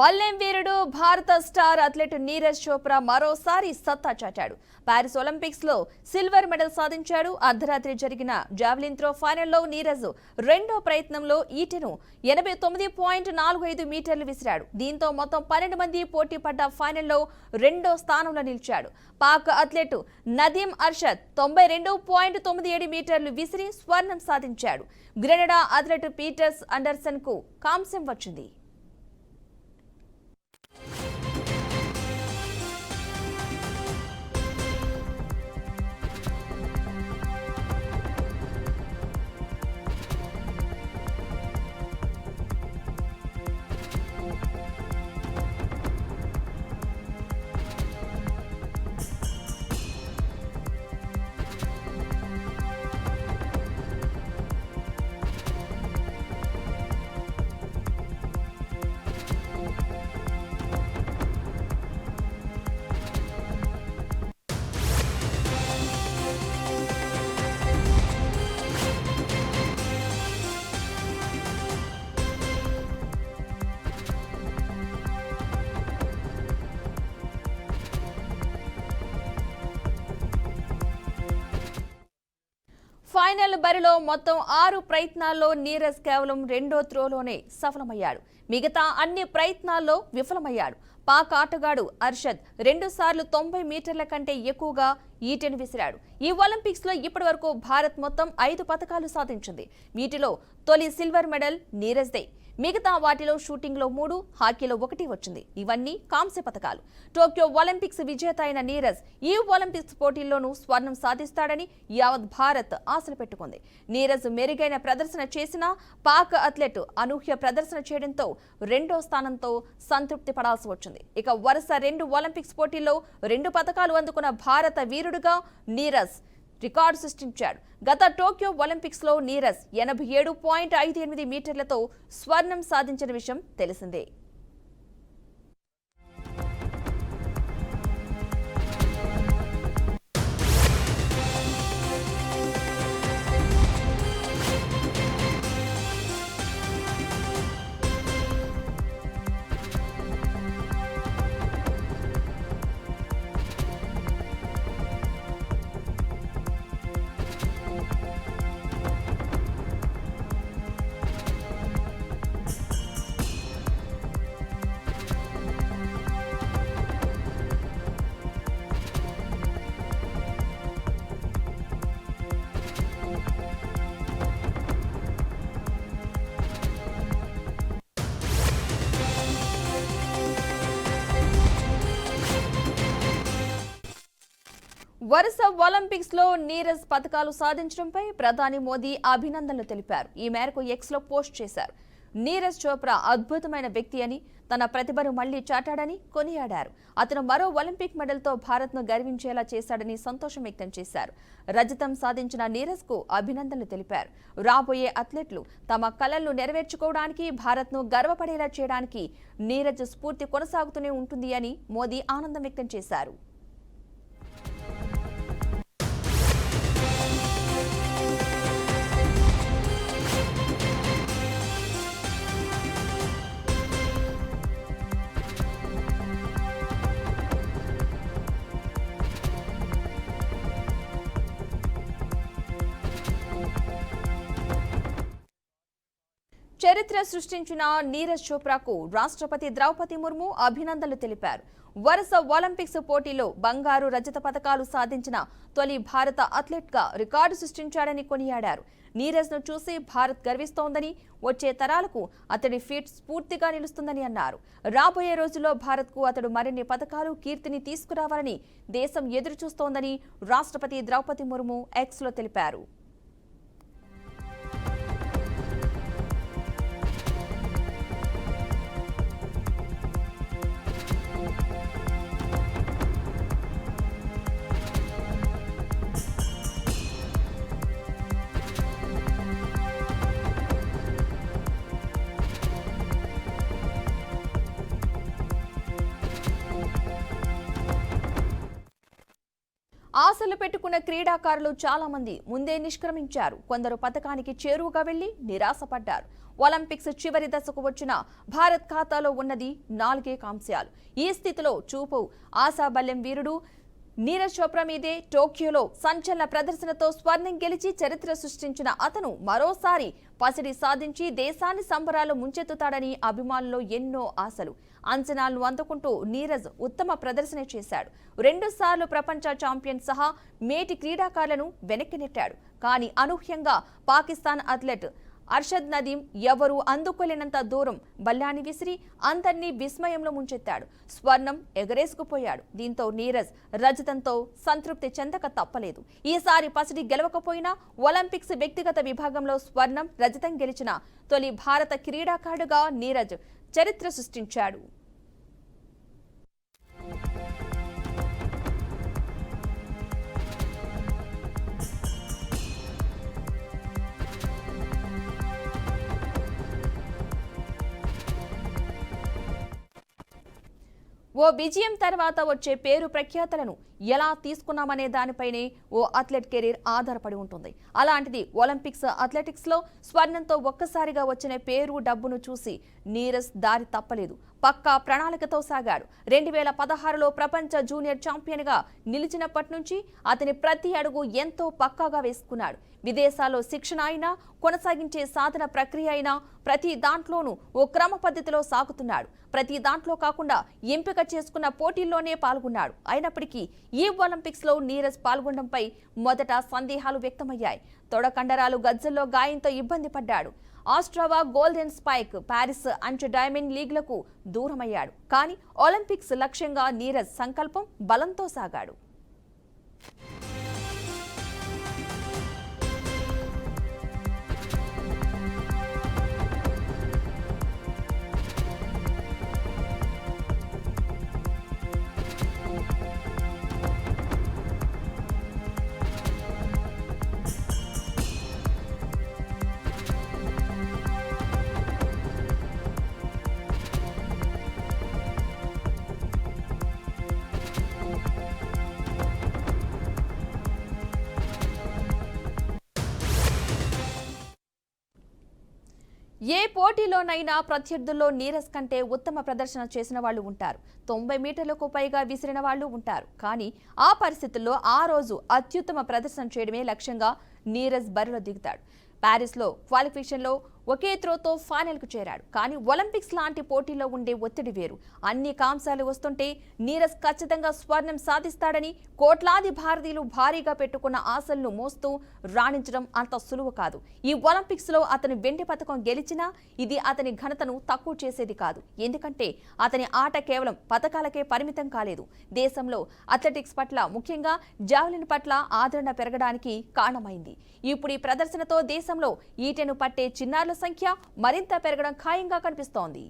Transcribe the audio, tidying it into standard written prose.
బల్లెం వీరుడు భారత star athlete Neeraj Chopra మరోసారి సత్తా చాటాడు. పారిస్ ఒలింపిక్స్ లో సిల్వర్ మెడల్ సాధించాడు. అర్ధరాత్రి జరిగిన జావెలిన్ త్రో ఫైనల్లో నీరజ్ రెండో ప్రయత్నంలో ఈటెను 89.45 మీటర్లు విసిరాడు. దీంతో మొత్తం 12 మంది పోటీ పడ్డ ఫైనల్లో రెండో స్థానంలో నిలిచాడు. పాక్ అథ్లెట్ నదీమ్ అర్షద్ 92.97 మీటర్లు విసిరి స్వర్ణం సాధించాడు. గ్రెనడా అథ్లెట్ పీటర్స్ అండర్సన్ కు కాంస్యం వచ్చింది. ఫైనల్ బరిలో మొత్తం 6 ప్రయత్నాల్లో నీరజ్ కేవలం రెండో త్రోలోనే సఫలమయ్యాడు. మిగతా అన్ని ప్రయత్నాల్లో విఫలమయ్యాడు. పాక్ ఆటగాడు అర్షద్ 2 సార్లు 90 మీటర్ల కంటే ఎక్కువగా ఈటెను విసిరాడు. ఈ ఒలింపిక్స్ లో ఇప్పటి వరకు భారత్ మొత్తం 5 పతకాలు సాధించింది. వీటిలో తొలి సిల్వర్ మెడల్ నీరజ్దే. మిగతా వాటిలో షూటింగ్ లో 3, హాకీలో 1 వచ్చింది. ఇవన్నీ కాంస్య పతకాలు. టోక్యో ఒలింపిక్స్ విజేత అయిన నీరజ్ ఈ ఒలింపిక్స్ పోటీల్లోనూ స్వర్ణం సాధిస్తాడని యావత్ భారత్ ఆశలు పెట్టుకుంది. నీరజ్ మెరుగైన ప్రదర్శన చేసినా పాక్ అథ్లెట్ అనూహ్య ప్రదర్శన చేయడంతో రెండో స్థానంతో సంతృప్తి పడాల్సి వచ్చింది. ఇక వరుస 2 ఒలింపిక్స్ పోటీల్లో 2 పతకాలు అందుకున్న భారత వీరుడుగా నీరజ్ రికార్డు సృష్టించాడు. గత టోక్యో ఒలింపిక్స్ లో నీరజ్ 87.58 మీటర్లతో స్వర్ణం సాధించిన విషయం తెలిసిందే. వరుస ఒలింపిక్స్ లో నీరజ్ పతకాలు సాధించడంపై ప్రధాని మోదీ అభినందనలు తెలిపారు. ఈ మేరకు ఎక్స్ లో పోస్ట్ చేశారు. నీరజ్ చోప్రా అద్భుతమైన వ్యక్తి అని, తన ప్రతిభను మళ్లీ చాటాడని కొనియాడారు. అతను మరో ఒలింపిక్ మెడల్తో భారత్ను గర్వించేలా చేశాడని సంతోషం వ్యక్తం చేశారు. రజతం సాధించిన నీరజ్ కు అభినందనలు తెలిపారు. రాబోయే అథ్లెట్లు తమ కలలను నెరవేర్చుకోవడానికి, భారత్ను గర్వపడేలా చేయడానికి నీరజ్ స్ఫూర్తి కొనసాగుతూనే ఉంటుంది అని మోదీ ఆనందం వ్యక్తం చేశారు. చరిత్ర సృష్టించిన నీరజ్ చోప్రాకు రాష్ట్రపతి ద్రౌపది ముర్ము అభినందనలు తెలిపారు. వరుస ఒలింపిక్స్ పోటీలో బంగారు, రజత పతకాలు సాధించిన తొలి భారత అథ్లెట్ గా రికార్డు సృష్టించాడని కొనియాడారు. నీరజ్ ను చూసి భారత్ గర్విస్తోందని, వచ్చే తరాలకు అతడి ఫీట్ స్ఫూర్తిగా నిలుస్తుందని అన్నారు. రాబోయే రోజుల్లో భారత్ కు అతడు మరిన్ని పతకాలు, కీర్తిని తీసుకురావాలని దేశం ఎదురు చూస్తోందని రాష్ట్రపతి ద్రౌపది ముర్ము ఎక్స్ లో తెలిపారు. ఆశలు పెట్టుకున్న క్రీడాకారులు చాలా మంది ముందే నిష్క్రమించారు. కొందరు పతకానికి చేరువగా వెళ్లి నిరాశపడ్డారు. ఒలింపిక్స్ చివరి దశకు వచ్చిన భారత్ ఖాతాలో ఉన్నది 4 కాంస్యాలు. ఈ స్థితిలో చూపు ఆశాబల్యం వీరుడు నీరజ్ చోప్రా మీదే. టోక్యోలో సంచలన ప్రదర్శనతో స్వర్ణం గెలిచి చరిత్ర సృష్టించిన అతను మరోసారి పసిడి సాధించి దేశాన్ని సంబరాలు ముంచెత్తుతాడని అభిమానుల్లో ఎన్నో ఆశలు, అంచనాలను అందుకుంటూ నీరజ్ ఉత్తమ ప్రదర్శన చేశాడు. 2 సార్లు ప్రపంచ ఛాంపియన్ సహా మేటి క్రీడాకారులను వెనక్కి నెట్టాడు. కానీ అనూహ్యంగా పాకిస్తాన్ అథ్లెట్ అర్షద్ నదీం ఎవరూ అందుకోలేనంత దూరం బల్లాన్ని విసిరి అందరినీ విస్మయంలో ముంచెత్తాడు. స్వర్ణం ఎగరేసుకుపోయాడు. దీంతో నీరజ్ రజతంతో సంతృప్తి చెందక తప్పలేదు. ఈసారి పసిడి గెలవకపోయినా ఒలింపిక్స్ వ్యక్తిగత విభాగంలో స్వర్ణం, రజతం గెలిచిన తొలి భారత క్రీడాకారుడుగా నీరజ్ చరిత్ర సృష్టించాడు. ఓ విజయం తర్వాత వచ్చే పేరు ప్రఖ్యాతలను ఎలా తీసుకున్నామనే దానిపైనే ఓ అథ్లెట్ కెరీర్ ఆధారపడి ఉంటుంది. అలాంటిది ఒలింపిక్స్ అథ్లెటిక్స్లో స్వర్ణంతో ఒక్కసారిగా వచ్చిన పేరు, డబ్బును చూసి నీరజ్ దారి తప్పలేదు. పక్కా ప్రణాళికతో సాగాడు. 2016లో ప్రపంచ జూనియర్ ఛాంపియన్గా నిలిచినప్పటి నుంచి అతని ప్రతి అడుగు ఎంతో పక్కాగా వేసుకున్నాడు. విదేశాల్లో శిక్షణ అయినా, కొనసాగించే సాధన ప్రక్రియ అయినా ప్రతి దాంట్లోనూ ఓ క్రమ పద్ధతిలో సాగుతున్నాడు. ప్రతి దాంట్లో కాకుండా ఎంపిక చేసుకున్న పోటీల్లోనే పాల్గొన్నాడు. అయినప్పటికీ ఈ ఒలింపిక్స్లో నీరజ్ పాల్గొనడంపై మొదట సందేహాలు వ్యక్తమయ్యాయి. తొడకండరాలు గజ్జల్లో గాయంతో ఇబ్బంది పడ్డాడు. ఆస్ట్రావా, గోల్డెన్ స్పైక్, పారిస్ అంచు డైమండ్ లీగ్లకు దూరమయ్యాడు. కానీ ఒలింపిక్స్ లక్ష్యంగా నీరజ్ సంకల్పం బలంతో సాగాడు. ఏ పోటీలోనైనా ప్రత్యర్థుల్లో నీరజ్ కంటే ఉత్తమ ప్రదర్శన చేసిన వాళ్ళు ఉంటారు. 90 మీటర్లకు పైగా విసిరిన వాళ్ళు ఉంటారు. కానీ ఆ పరిస్థితుల్లో ఆ రోజు అత్యుత్తమ ప్రదర్శన చేయడమే లక్ష్యంగా నీరజ్ బరిలో దిగుతాడు. ప్యారిస్లో క్వాలిఫికేషన్లో ఒకే త్రోతో ఫైనల్కు చేరాడు. కానీ ఒలింపిక్స్ లాంటి పోటీలో ఉండే ఒత్తిడి వేరు. అన్ని కాంస్యాలు వస్తుంటే నీరజ్ ఖచ్చితంగా స్వర్ణం సాధిస్తాడని కోట్లాది భారతీయులు భారీగా పెట్టుకున్న ఆశలను మోస్తూ రాణించడం అంత సులువు కాదు. ఈ ఒలింపిక్స్లో అతను వెండి పతకం గెలిచినా ఇది అతని ఘనతను తక్కువ చేసేది కాదు. ఎందుకంటే అతని ఆట కేవలం పతకాలకే పరిమితం కాలేదు. దేశంలో అథ్లెటిక్స్ పట్ల, ముఖ్యంగా జావెలిన్ పట్ల ఆదరణ పెరగడానికి కారణమైంది. ఇప్పుడు ఈ ప్రదర్శనతో దేశంలో ఈటెను పట్టే చిన్నారుల సంఖ్య మరింత పెరగడం ఖాయంగా కనిపిస్తోంది.